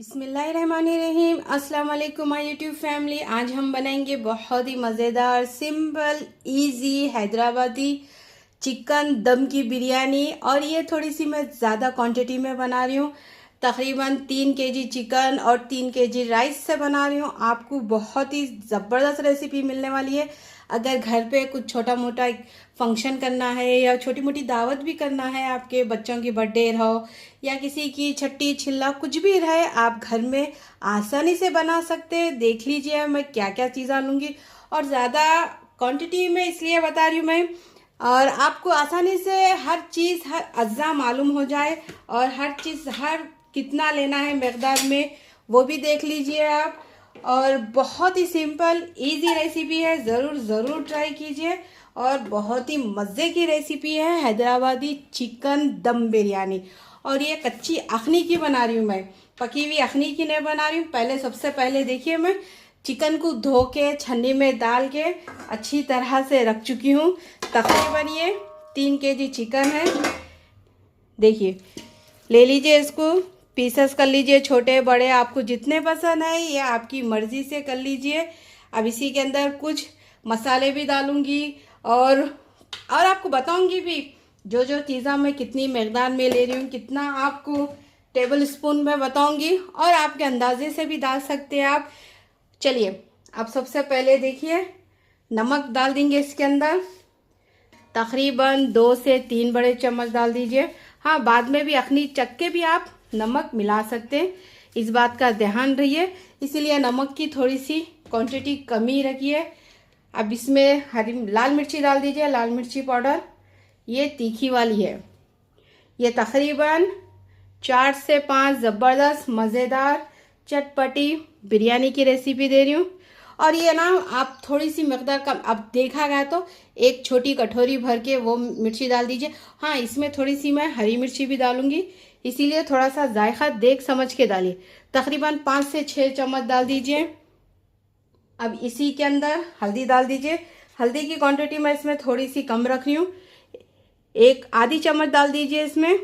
बिस्मिल्लाहिर्रहमानिर्रहीम। अस्सलाम वालेकुम माय यूट्यूब फैमिली। आज हम बनाएंगे बहुत ही मज़ेदार सिंपल इजी हैदराबादी चिकन दम की बिरयानी। और ये थोड़ी सी मैं ज़्यादा क्वांटिटी में बना रही हूँ, तकरीबन 3 kg चिकन और 3 kg राइस से बना रही हूँ। आपको बहुत ही ज़बरदस्त रेसिपी मिलने वाली है। अगर घर पे कुछ छोटा मोटा फंक्शन करना है या छोटी मोटी दावत भी करना है, आपके बच्चों की बर्थडे हो या किसी की छट्टी छिल्ला कुछ भी रहे, आप घर में आसानी से बना सकते हैं। देख लीजिए मैं क्या क्या चीज़ लूँगी और ज़्यादा क्वांटिटी में इसलिए बता रही हूँ मैं, और आपको आसानी से हर चीज़ हर अज्जा मालूम हो जाए और हर चीज़ हर कितना लेना है मकदार में वो भी देख लीजिए आप। और बहुत ही सिंपल इजी रेसिपी है, ज़रूर ज़रूर ट्राई कीजिए। और बहुत ही मज़े की रेसिपी है हैदराबादी चिकन दम बिरयानी। और ये कच्ची अखनी की बना रही हूँ मैं, पकी हुई अखनी की नहीं बना रही हूँ। पहले सबसे पहले देखिए मैं चिकन को धो के छन्नी में डाल के अच्छी तरह से रख चुकी हूँ। तकरीबन ये 3 kg चिकन है। देखिए ले लीजिए, इसको पीसेस कर लीजिए, छोटे बड़े आपको जितने पसंद है ये आपकी मर्ज़ी से कर लीजिए। अब इसी के अंदर कुछ मसाले भी डालूंगी और आपको बताऊंगी भी जो जो चीज़ें मैं कितनी मकदार में ले रही हूँ, कितना आपको टेबल स्पून में बताऊंगी और आपके अंदाजे से भी डाल सकते हैं आप। चलिए अब सबसे पहले देखिए नमक डाल देंगे इसके अंदर, तकरीबन 2 से 3 बड़े चम्मच डाल दीजिए। हाँ, बाद में भी अखनी चख के भी आप नमक मिला सकते हैं, इस बात का ध्यान रहिए, इसीलिए नमक की थोड़ी सी क्वांटिटी कम ही रखिए। अब इसमें हरी लाल मिर्ची डाल दीजिए, लाल मिर्ची पाउडर, ये तीखी वाली है। ये तकरीबन 4 से 5 ज़बरदस्त मज़ेदार चटपटी बिरयानी की रेसिपी दे रही हूँ। और ये ना आप थोड़ी सी मकदार कम, अब देखा गया तो एक छोटी कटोरी भर के वो मिर्ची डाल दीजिए। हाँ, इसमें थोड़ी सी मैं हरी मिर्ची भी डालूंगी, इसीलिए थोड़ा सा जायका देख समझ के डालिए। तकरीबन 5 से 6 चम्मच डाल दीजिए। अब इसी के अंदर हल्दी डाल दीजिए। हल्दी की क्वांटिटी मैं इसमें थोड़ी सी कम रख रही हूँ, एक आधी चम्मच डाल दीजिए इसमें।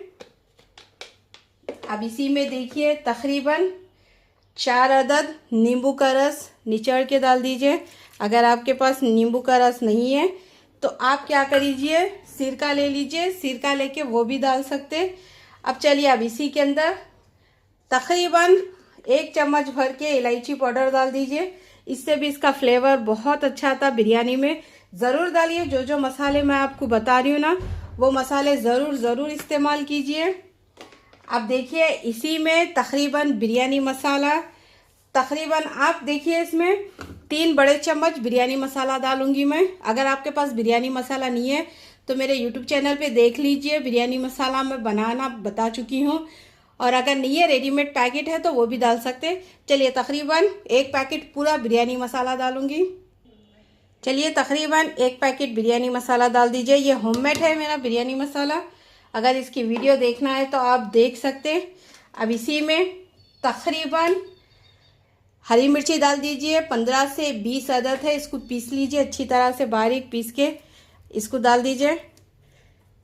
अब इसी में देखिए तकरीबन 4 अदद नींबू का रस निचोड़ के डाल दीजिए। अगर आपके पास नींबू का रस नहीं है तो आप क्या करिए, सिरका ले लीजिए, सिरका लेके वो भी डाल सकते। अब चलिए अब इसी के अंदर तकरीबन 1 चम्मच भर के इलायची पाउडर डाल दीजिए, इससे भी इसका फ्लेवर बहुत अच्छा आता बिरयानी में। ज़रूर डालिए, जो जो मसाले मैं आपको बता रही हूँ ना वो मसाले ज़रूर ज़रूर इस्तेमाल कीजिए। अब देखिए इसी में तकरीबन बिरयानी मसाला, तकरीबन आप देखिए इसमें 3 बड़े चम्मच बिरयानी मसाला डालूंगी मैं। अगर आपके पास बिरयानी मसाला नहीं है तो मेरे यूट्यूब चैनल पे देख लीजिए, बिरयानी मसाला मैं बनाना बता चुकी हूँ। और अगर नहीं है रेडीमेड पैकेट है तो वो भी डाल सकते। चलिए तकरीबन 1 पैकेट पूरा बिरयानी मसाला डालूंगी। चलिए तकरीबन 1 पैकेट बिरयानी मसाला डाल दीजिए। ये होममेड है मेरा बिरयानी मसाला, अगर इसकी वीडियो देखना है तो आप देख सकते हैं। अब इसी में तकरीबन हरी मिर्ची डाल दीजिए, 15 से 20 अदद है, इसको पीस लीजिए अच्छी तरह से, बारीक पीस के इसको डाल दीजिए।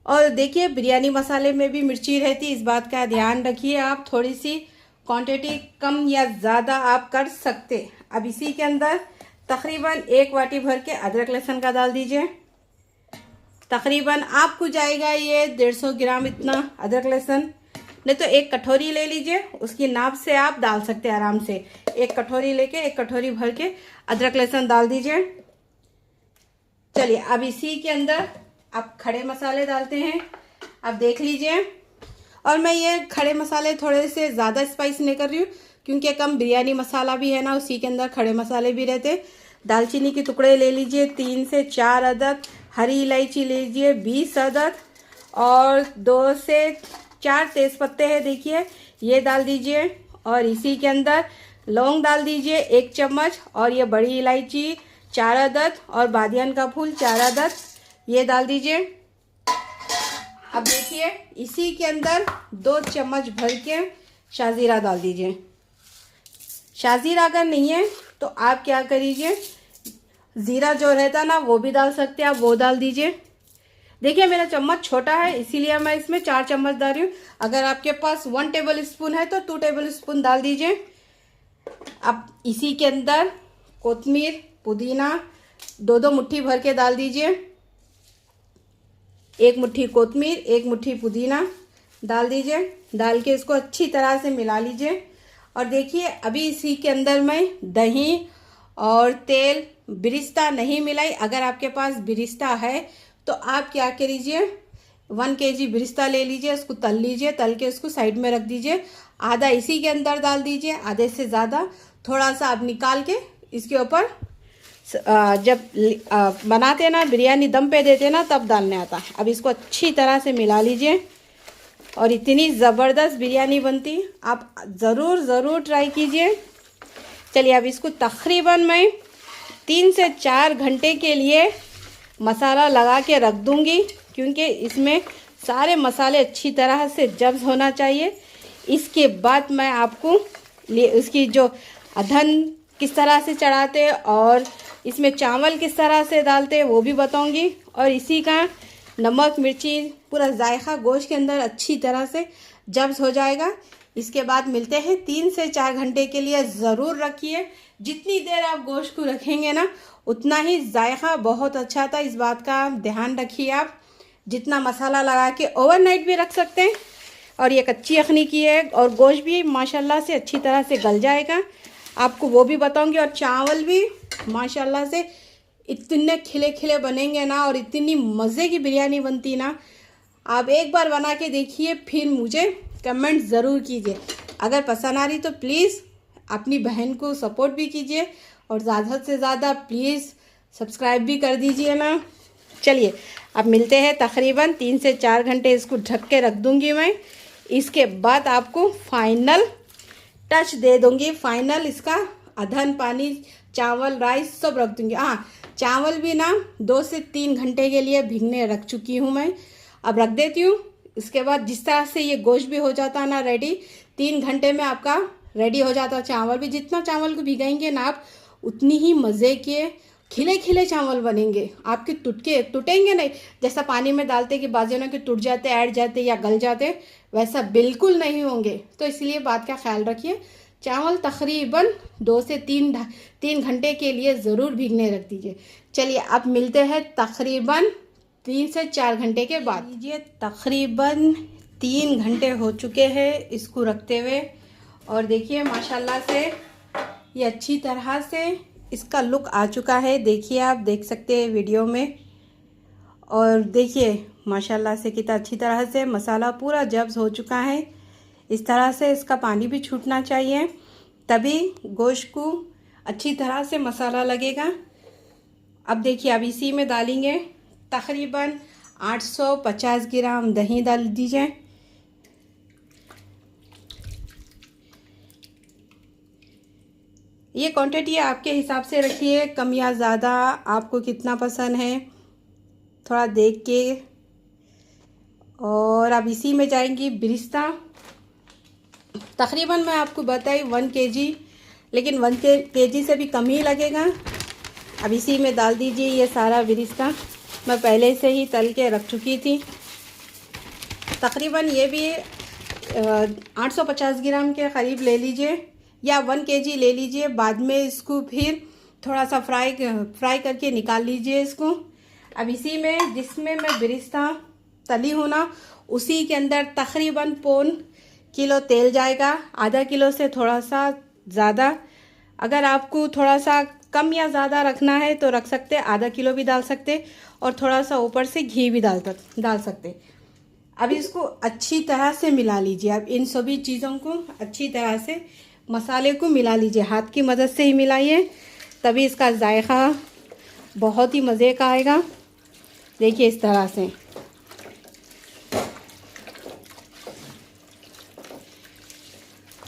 और देखिए बिरयानी मसाले में भी मिर्ची रहती है, इस बात का ध्यान रखिए आप, थोड़ी सी क्वांटिटी कम या ज़्यादा आप कर सकते। अब इसी के अंदर तकरीबन 1 वाटी भर के अदरक लहसुन का डाल दीजिए। तकरीबन आपको जाएगा ये 150 ग्राम इतना अदरक लहसुन, नहीं तो 1 कटोरी ले लीजिए, उसकी नाप से आप डाल सकते हैं आराम से। 1 कटोरी लेके 1 कटोरी भर के अदरक लहसुन डाल दीजिए। चलिए अब इसी के अंदर आप खड़े मसाले डालते हैं। अब देख लीजिए, और मैं ये खड़े मसाले थोड़े से ज़्यादा स्पाइस नहीं कर रही हूँ क्योंकि कम बिरयानी मसाला भी है ना, उसी के अंदर खड़े मसाले भी रहते। दालचीनी के टुकड़े ले लीजिए 3 से 4 अदद, हरी इलायची ले लीजिए 20 अदद, और 2 से 4 तेज़पत्ते हैं देखिए ये डाल दीजिए। और इसी के अंदर लौंग डाल दीजिए 1 चम्मच, और ये बड़ी इलायची 4 अदद, और बादियान का फूल 4 अदद ये डाल दीजिए। अब देखिए इसी के अंदर 2 चम्मच भर के शाजीरा डाल दीजिए। शाजीरा अगर नहीं है तो आप क्या करिए, ज़ीरा जो रहता ना वो भी डाल सकते हैं आप, वो डाल दीजिए। देखिए मेरा चम्मच छोटा है इसीलिए मैं इसमें 4 चम्मच डाल रही हूँ। अगर आपके पास 1 टेबल स्पून है तो 2 टेबल स्पून डाल दीजिए। अब इसी के अंदर कोतमीर पुदीना 2-2 मुट्ठी भर के डाल दीजिए। 1 मुट्ठी कोतमीर 1 मुट्ठी पुदीना डाल दीजिए। डाल के इसको अच्छी तरह से मिला लीजिए। और देखिए अभी इसी के अंदर मैं दही और तेल बिरिस्ता नहीं मिलाई। अगर आपके पास बिरिस्ता है तो आप क्या करिए 1 kg बिरिस्ता ले लीजिए, उसको तल लीजिए, तल के उसको साइड में रख दीजिए। आधा इसी के अंदर डाल दीजिए, आधे से ज़्यादा थोड़ा सा आप निकाल के इसके ऊपर जब बनाते ना बिरयानी दम पे देते ना तब डालने आता है। अब इसको अच्छी तरह से मिला लीजिए और इतनी ज़बरदस्त बिरयानी बनती, आप ज़रूर ट्राई कीजिए। चलिए अब इसको तकरीबन मैं 3 से 4 घंटे के लिए मसाला लगा के रख दूंगी, क्योंकि इसमें सारे मसाले अच्छी तरह से जब्स होना चाहिए। इसके बाद मैं आपको उसकी जो अधन किस तरह से चढ़ाते और इसमें चावल किस तरह से डालते वो भी बताऊंगी। और इसी का नमक मिर्ची पूरा जायका गोश्त के अंदर अच्छी तरह से जब्स हो जाएगा। इसके बाद मिलते हैं 3 से 4 घंटे के लिए। ज़रूर रखिए, जितनी देर आप गोश्त को रखेंगे ना उतना ही जायका बहुत अच्छा था। इस बात का ध्यान रखिए। आप जितना मसाला लगा के ओवरनाइट भी रख सकते हैं। और ये कच्ची यखनी की है और गोश्त भी माशाल्लाह से अच्छी तरह से गल जाएगा, आपको वो भी बताऊंगी। और चावल भी माशाल्लाह से इतने खिले खिले बनेंगे ना और इतनी मज़े की बिरयानी बनती ना। आप एक बार बना के देखिए, फिर मुझे कमेंट ज़रूर कीजिए। अगर पसंद आ रही तो प्लीज़ अपनी बहन को सपोर्ट भी कीजिए और ज़्यादा से ज़्यादा प्लीज़ सब्सक्राइब भी कर दीजिए ना। चलिए अब मिलते हैं तकरीबन 3 से 4 घंटे। इसको ढक के रख दूँगी मैं। इसके बाद आपको फाइनल टच दे दूँगी। फाइनल इसका अधन पानी चावल राइस सब रख दूँगी। हाँ, चावल भी ना 2 से 3 घंटे के लिए भीगने रख चुकी हूँ मैं। अब रख देती हूँ। इसके बाद जिस तरह से ये गोश्त भी हो जाता ना रेडी, 3 घंटे में आपका रेडी हो जाता। चावल भी जितना चावल को भिगाएंगे ना आप उतनी ही मज़े के खिले खिले चावल बनेंगे। आपके टूटेंगे नहीं, जैसा पानी में डालते कि बाजू के टूट जाते, ऐड जाते या गल जाते, वैसा बिल्कुल नहीं होंगे। तो इसलिए बात का ख्याल रखिए। चावल तकरीबन 2 से 3 घंटे के लिए ज़रूर भीगने रख दीजिए। चलिए अब मिलते हैं तकरीबन 3 से 4 घंटे के बाद। लीजिए तकरीबन 3 घंटे हो चुके हैं इसको रखते हुए। और देखिए माशाल्लाह से ये अच्छी तरह से इसका लुक आ चुका है। देखिए आप देख सकते हैं वीडियो में। और देखिए माशाल्लाह से कितना अच्छी तरह से मसाला पूरा जब्स हो चुका है। इस तरह से इसका पानी भी छूटना चाहिए, तभी गोश्त को अच्छी तरह से मसाला लगेगा। अब देखिए अब इसी में डालेंगे तकरीबन 850 ग्राम दही डाल दीजिए। ये क्वांटिटी आपके हिसाब से रखिए, कम या ज़्यादा आपको कितना पसंद है थोड़ा देख के। और अब इसी में जाएंगी बिरिस्ता। तकरीबन मैं आपको बताई 1 kg, लेकिन 1 kg से भी कम ही लगेगा। अब इसी में डाल दीजिए ये सारा बिरिस्ता। मैं पहले से ही तल के रख चुकी थी। तकरीबन ये भी 850 ग्राम के करीब ले लीजिए या 1 kg ले लीजिए। बाद में इसको फिर थोड़ा सा फ्राई करके निकाल लीजिए इसको। अब इसी में जिसमें मैं बिरिस्ता तली हूँ ना उसी के अंदर तकरीबन 1.25 किलो तेल जाएगा। आधा किलो से थोड़ा सा ज़्यादा। अगर आपको थोड़ा सा कम या ज़्यादा रखना है तो रख सकते, आधा किलो भी डाल सकते और थोड़ा सा ऊपर से घी भी डाल सकते। अब इसको अच्छी तरह से मिला लीजिए। अब इन सभी चीज़ों को अच्छी तरह से मसाले को मिला लीजिए। हाथ की मदद से ही मिलाइए, तभी इसका जायका बहुत ही मज़े का आएगा। देखिए इस तरह से।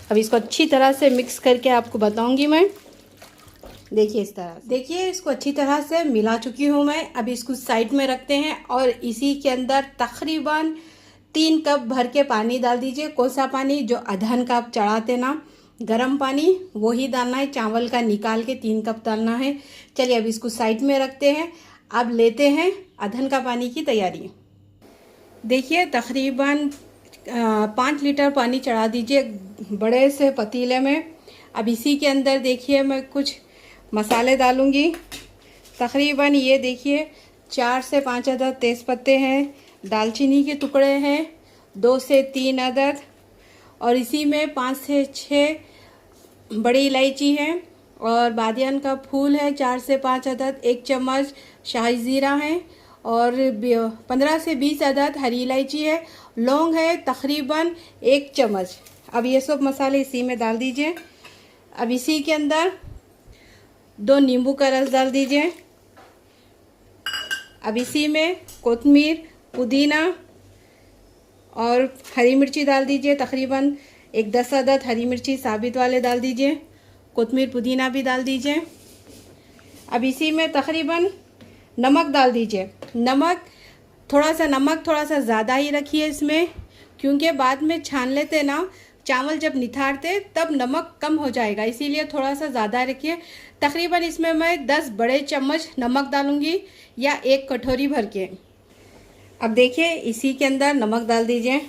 अब इसको अच्छी तरह से मिक्स करके आपको बताऊंगी मैं। देखिए इस तरह, देखिए इसको अच्छी तरह से मिला चुकी हूँ मैं। अब इसको साइड में रखते हैं और इसी के अंदर तकरीबन 3 कप भर के पानी डाल दीजिए। कौन सा पानी? जो अधन कप चढ़ाते ना गरम पानी, वो ही डालना है। चावल का निकाल के 3 कप डालना है। चलिए अब इसको साइड में रखते हैं। अब लेते हैं अधन का पानी की तैयारी। देखिए तकरीबन 5 लीटर पानी चढ़ा दीजिए बड़े से पतीले में। अब इसी के अंदर देखिए मैं कुछ मसाले डालूँगी। तकरीबन ये देखिए 4 से 5 अदद तेज़पत्ते हैं, दालचीनी के टुकड़े हैं 2 से 3 अदद, और इसी में 5 से 6 बड़ी इलायची है, और बादियान का फूल है 4 से 5 अदद, 1 चम्मच शाही ज़ीरा है, और 15 से 20 अदद हरी इलायची है, लौंग है तकरीबन 1 चम्मच। अब ये सब मसाले इसी में डाल दीजिए। अब इसी के अंदर 2 नींबू का रस डाल दीजिए। अब इसी में कोतमीर, पुदीना और हरी मिर्ची डाल दीजिए। तकरीबन 10 अदद हरी मिर्ची साबित वाले डाल दीजिए। कोतमीर पुदीना भी डाल दीजिए। अब इसी में तकरीबन नमक डाल दीजिए। नमक थोड़ा सा ज़्यादा ही रखिए इसमें, क्योंकि बाद में छान लेते ना चावल जब निथारते तब नमक कम हो जाएगा, इसीलिए थोड़ा सा ज़्यादा रखिए। तकरीबन इसमें मैं 10 बड़े चम्मच नमक डालूँगी या 1 कटोरी भर के। अब देखिए इसी के अंदर नमक डाल दीजिए।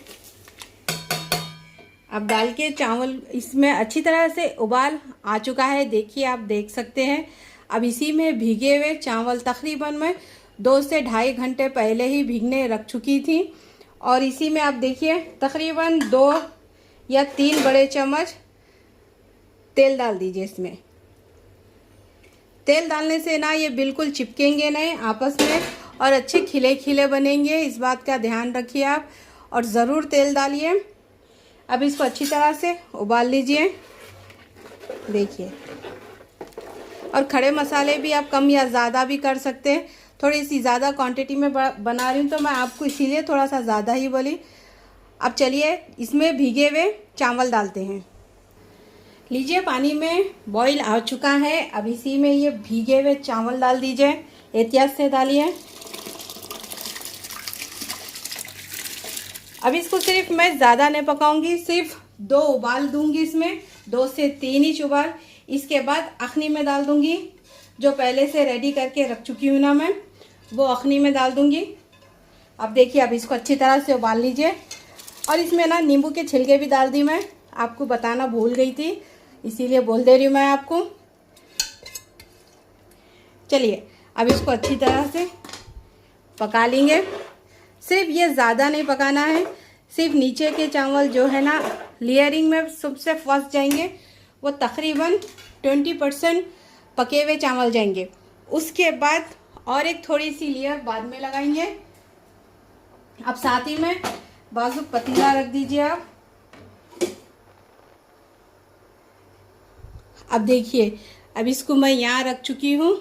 अब डाल के चावल इसमें अच्छी तरह से उबाल आ चुका है, देखिए आप देख सकते हैं। अब इसी में भीगे हुए चावल तकरीबन मैं 2 से ढाई घंटे पहले ही भीगने रख चुकी थी, और इसी में आप देखिए तकरीबन 2 या 3 बड़े चम्मच तेल डाल दीजिए। इसमें तेल डालने से ना ये बिल्कुल चिपकेंगे नहीं आपस में, और अच्छे खिले खिले बनेंगे, इस बात का ध्यान रखिए आप, और ज़रूर तेल डालिए। अब इसको अच्छी तरह से उबाल लीजिए, देखिए। और खड़े मसाले भी आप कम या ज़्यादा भी कर सकते हैं। थोड़ी सी ज़्यादा क्वांटिटी में बना रही हूँ तो मैं आपको इसीलिए थोड़ा सा ज़्यादा ही बोली। अब चलिए इसमें भीगे हुए चावल डालते हैं। लीजिए पानी में बॉईल आ चुका है। अब इसी में ये भीगे हुए चावल डाल दीजिए, एहतियात से डालिए। अब इसको सिर्फ मैं ज़्यादा नहीं पकाऊंगी, सिर्फ 2 उबाल दूंगी इसमें, 2 से 3 इंच उबाल। इसके बाद अखनी में डाल दूंगी, जो पहले से रेडी करके रख चुकी हूँ ना मैं, वो अखनी में डाल दूंगी। अब देखिए अब इसको अच्छी तरह से उबाल लीजिए, और इसमें ना नींबू के छिलके भी डाल दी, मैं आपको बताना भूल गई थी, इसीलिए बोल दे रही हूँ मैं आपको। चलिए अब इसको अच्छी तरह से पका लेंगे। सिर्फ ये ज़्यादा नहीं पकाना है, सिर्फ नीचे के चावल जो है ना लेयरिंग में सबसे फंस जाएंगे, वो तकरीबन 20% पके हुए चावल जाएंगे। उसके बाद और एक थोड़ी सी लेयर बाद में लगाएंगे। अब साथ ही में बाजू पतीला रख दीजिए आप। अब देखिए अब इसको मैं यहाँ रख चुकी हूँ।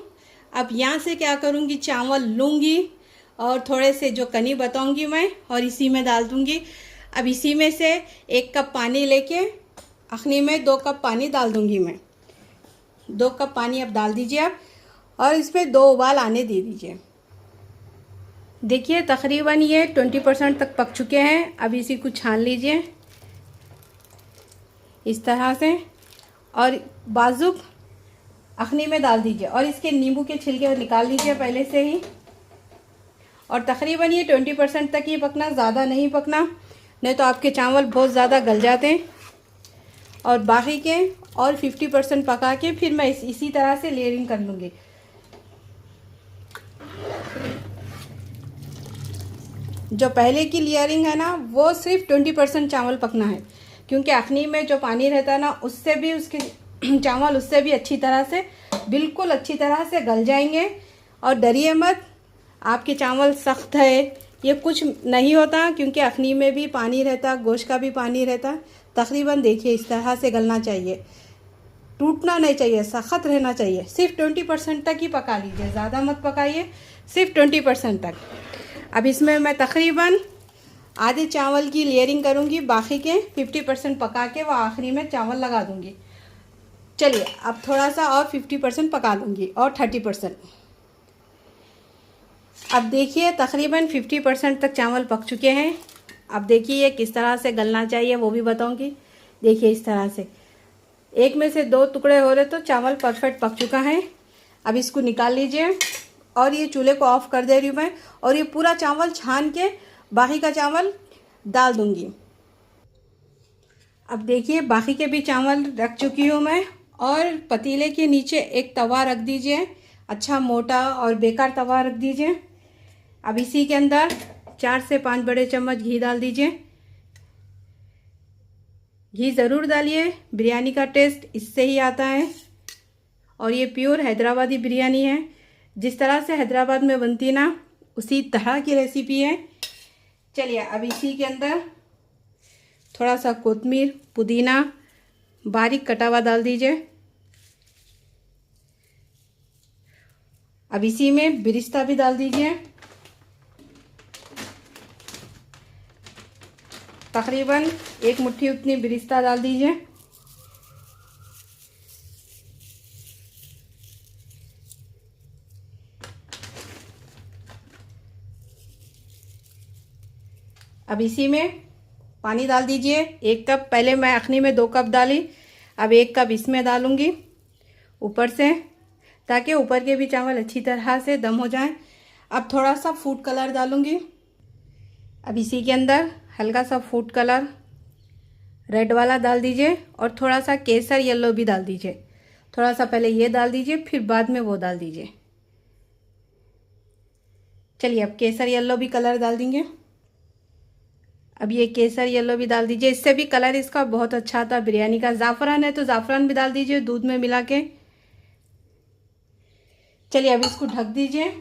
अब यहाँ से क्या करूँगी, चावल लूँगी और थोड़े से जो कनी बताऊँगी मैं, और इसी में डाल दूँगी। अब इसी में से 1 कप पानी लेके अखनी में 2 कप पानी डाल दूँगी मैं। 2 कप पानी अब डाल दीजिए आप, और इसमें 2 उबाल आने दे दीजिए। देखिए तकरीबन ये 20% तक पक चुके हैं। अब इसी को छान लीजिए इस तरह से, और बाजुक अखनी में डाल दीजिए, और इसके नींबू के छिलके निकाल लीजिए पहले से ही। और तकरीबन ये 20% तक ही पकना, ज़्यादा नहीं पकना, नहीं तो आपके चावल बहुत ज़्यादा गल जाते हैं। और बाकी के और 50% पका के फिर मैं इसी तरह से लेयरिंग कर लूँगी। जो पहले की लेयरिंग है ना, वो सिर्फ 20% चावल पकना है, क्योंकि अखनी में जो पानी रहता है ना, उससे भी उसके चावल उससे भी अच्छी तरह से, बिल्कुल अच्छी तरह से गल जाएंगे। और डरिए मत, आपके चावल सख्त है ये कुछ नहीं होता, क्योंकि अखनी में भी पानी रहता, गोश्त का भी पानी रहता। तकरीबन देखिए इस तरह से गलना चाहिए, टूटना नहीं चाहिए, सख्त रहना चाहिए। सिर्फ 20% तक ही पका लीजिए, ज़्यादा मत पकाइए, सिर्फ 20% तक। अब इसमें मैं तकरीबन आधे चावल की लेयरिंग करूँगी, बाकी के 50% पका के वो आखिरी में चावल लगा दूँगी। चलिए अब थोड़ा सा और 50% पका लूँगी, और 30%। अब देखिए तकरीबन 50% तक चावल पक चुके हैं। अब देखिए ये किस तरह से गलना चाहिए वो भी बताऊँगी। देखिए इस तरह से 1 में से 2 टुकड़े हो रहे तो चावल परफेक्ट पक चुका है। अब इसको निकाल लीजिए, और ये चूल्हे को ऑफ कर दे रही हूँ मैं, और ये पूरा चावल छान के बाकी का चावल डाल दूंगी। अब देखिए बाकी के भी चावल रख चुकी हूँ मैं, और पतीले के नीचे एक तवा रख दीजिए, अच्छा मोटा और बेकार तवा रख दीजिए। अब इसी के अंदर 4 से 5 बड़े चम्मच घी डाल दीजिए। घी ज़रूर डालिए, बिरयानी का टेस्ट इससे ही आता है। और ये प्योर हैदराबादी बिरयानी है, जिस तरह से हैदराबाद में बनती ना उसी तरह की रेसिपी है। चलिए अब इसी के अंदर थोड़ा सा कोतमीर, पुदीना बारीक कटा हुआ डाल दीजिए। अब इसी में बिरिस्ता भी डाल दीजिए, तकरीबन 1 मुट्ठी उतनी बिरिस्ता डाल दीजिए। अब इसी में पानी डाल दीजिए 1 कप। पहले मैं अखनी में 2 कप डाली, अब 1 कप इसमें डालूंगी ऊपर से, ताकि ऊपर के भी चावल अच्छी तरह से दम हो जाएं। अब थोड़ा सा फूड कलर डालूंगी। अब इसी के अंदर हल्का सा फूड कलर रेड वाला डाल दीजिए, और थोड़ा सा केसर येलो भी डाल दीजिए। थोड़ा सा पहले ये डाल दीजिए, फिर बाद में वो डाल दीजिए। चलिए अब केसर येलो भी कलर डाल देंगे। अब ये केसर येलो भी डाल दीजिए, इससे भी कलर इसका बहुत अच्छा आता है बिरयानी का। ज़ाफ़रान है तो ज़ाफ़रान भी डाल दीजिए दूध में मिला के। चलिए अब इसको ढक दीजिए।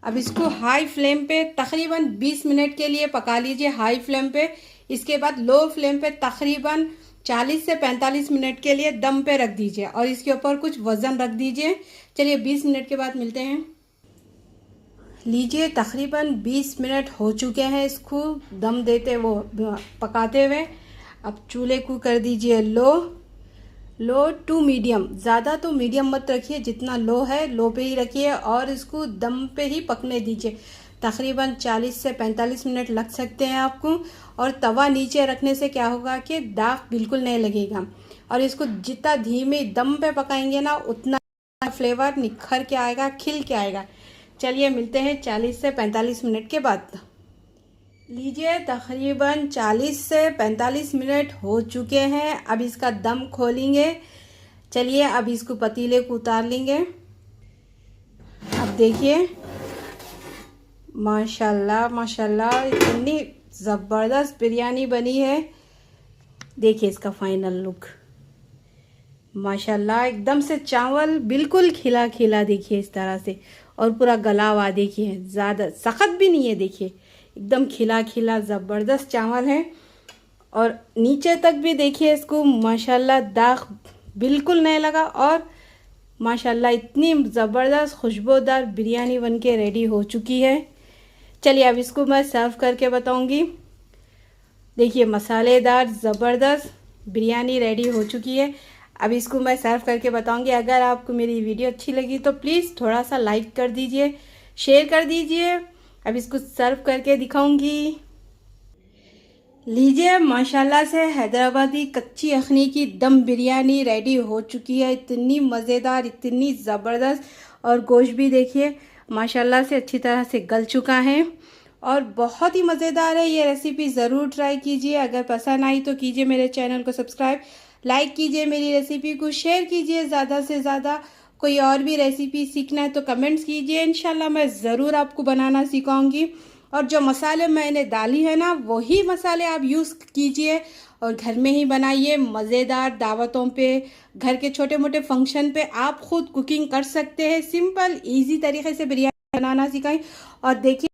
अब इसको हाई फ्लेम पे तकरीबन 20 मिनट के लिए पका लीजिए, हाई फ्लेम पे। इसके बाद लो फ्लेम पे तकरीबन 40 से 45 मिनट के लिए दम पे रख दीजिए, और इसके ऊपर कुछ वज़न रख दीजिए। चलिए 20 मिनट के बाद मिलते हैं। लीजिए तकरीबन 20 मिनट हो चुके हैं इसको दम देते वो पकाते हुए। अब चूल्हे को कर दीजिए लो टू मीडियम। ज़्यादा तो मीडियम मत रखिए, जितना लो है लो पे ही रखिए, और इसको दम पे ही पकने दीजिए। तकरीबन 40 से 45 मिनट लग सकते हैं आपको। और तवा नीचे रखने से क्या होगा कि दाग बिल्कुल नहीं लगेगा, और इसको जितना धीमे दम पे पकाएंगे ना उतना फ्लेवर निखर के आएगा, खिल के आएगा। चलिए मिलते हैं 40 से 45 मिनट के बाद। लीजिए तकरीबन 40 से 45 मिनट हो चुके हैं। अब इसका दम खोलेंगे। चलिए अब इसको पतीले को उतार लेंगे। अब देखिए माशाल्लाह माशाल्लाह इतनी ज़बरदस्त बिरयानी बनी है। देखिए इसका फाइनल लुक, माशाल्लाह एकदम से चावल बिल्कुल खिला खिला, देखिए इस तरह से, और पूरा गला हुआ देखिए, ज़्यादा सख्त भी नहीं है, देखिए एकदम खिला खिला ज़बरदस्त चावल है। और नीचे तक भी देखिए इसको माशाल्लाह दाग बिल्कुल नहीं लगा, और माशाल्लाह इतनी ज़बरदस्त खुशबूदार बिरयानी बनके रेडी हो चुकी है। चलिए अब इसको मैं सर्व करके बताऊंगी। देखिए मसालेदार ज़बरदस्त बिरयानी रेडी हो चुकी है। अब इसको मैं सर्व करके बताऊंगी। अगर आपको मेरी वीडियो अच्छी लगी तो प्लीज़ थोड़ा सा लाइक कर दीजिए, शेयर कर दीजिए। अब इसको सर्व करके दिखाऊंगी। लीजिए माशाल्लाह से हैदराबादी कच्ची अखनी की दम बिरयानी रेडी हो चुकी है। इतनी मज़ेदार, इतनी ज़बरदस्त, और गोश्त भी देखिए माशाल्लाह से अच्छी तरह से गल चुका है, और बहुत ही मज़ेदार है। ये रेसिपी ज़रूर ट्राई कीजिए। अगर पसंद आई तो कीजिए मेरे चैनल को सब्सक्राइब, लाइक कीजिए मेरी रेसिपी को, शेयर कीजिए ज़्यादा से ज़्यादा। कोई और भी रेसिपी सीखना है तो कमेंट्स कीजिए, इंशाल्लाह मैं ज़रूर आपको बनाना सिखाऊंगी। और जो मसाले मैंने डाली है ना वही मसाले आप यूज़ कीजिए, और घर में ही बनाइए। मज़ेदार दावतों पे, घर के छोटे मोटे फंक्शन पे आप खुद कुकिंग कर सकते हैं। सिंपल ईजी तरीके से बिरयानी बनाना सिखाई। और देखिए